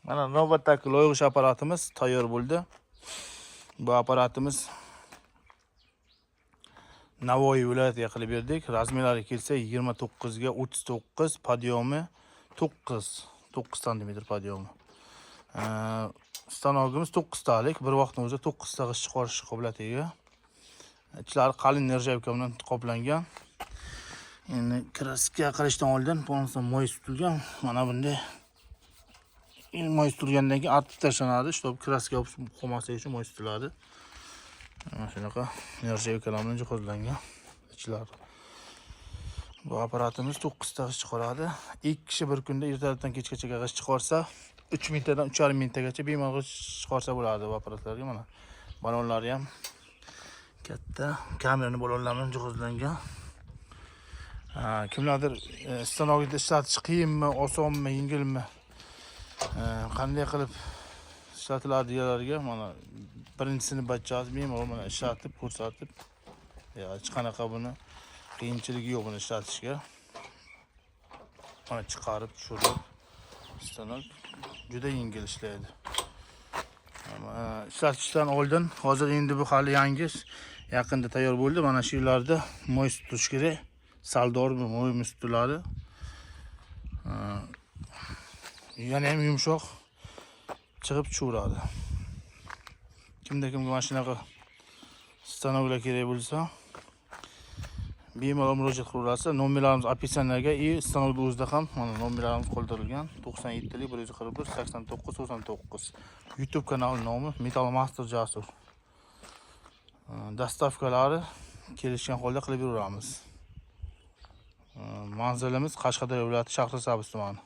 Mana navbatdagi loyig'ish apparatimiz tayyor bo'ldi. Bu apparatimiz Navoiy viloyatiga qilib berdik. Razmerlari kelsa 29 ga 39, podyomi 9 sm podyomi. Stanogimiz 9 talik, bir vaqtning o'zida 9 ta g'isht chiqarish qobiliyatiga. Ichlari qalin nержавка bilan qoplangan. Endi kraska qilishdan oldin polnosdan moy sutilgan. Mana bunday moy sutilgandan keyin artib tashlanadi, чтобы kraska qolmasligi uchun moy sutiladi. Mana shunaqa nержавка bilan jihozlangan ichlar. Bu apparatimiz 9 ta g'isht chiqaradi. 2 kishi bir kunda ertalabdan kechgacha g'isht chiqarsa, 3 minutadan 3,5 minutagacha bemalol g'isht chiqarsa bo'ladi bu apparatlarga. Mana balonlari ham katta, kameraning balonlari bilan jihozlangan. Kimlardir stanogida ishlatish qiyinmi, osonmi, yengilmi, qanday qilib ishlatiladi deganlarga mana birinchisini barchasi bemalol mana ishlatib ko'rsatib, hech qanaqa buni qiyinchiligi yo'q buni ishlatishga. Mana chiqarib tushirib, stanok juda yengil ishlaydi. Ishlatishdan oldin, hozir endi bu hali yangi, yaqinda tayyor bo'ldi. Mana shu yerlarda moy sutish kerak. Saldor moy sutiladi. Yana ham yumshoq chiqib tushaveradi. Kimga mana shunaqa stanoklar kerak bo'lsa, bemalol murojaat qilaverasiz. Nomerlarimiz описаниyaga stanokda o'zida ham mana nomerlarimiz qoldirilgan. 97 141 89 99. YouTube kanali nomi Metal Master Jasur. Dastavkalari kelishgan holda qilib beramiz. Manzilimiz Qashqadaryo viloyati Shahrisabz tumani.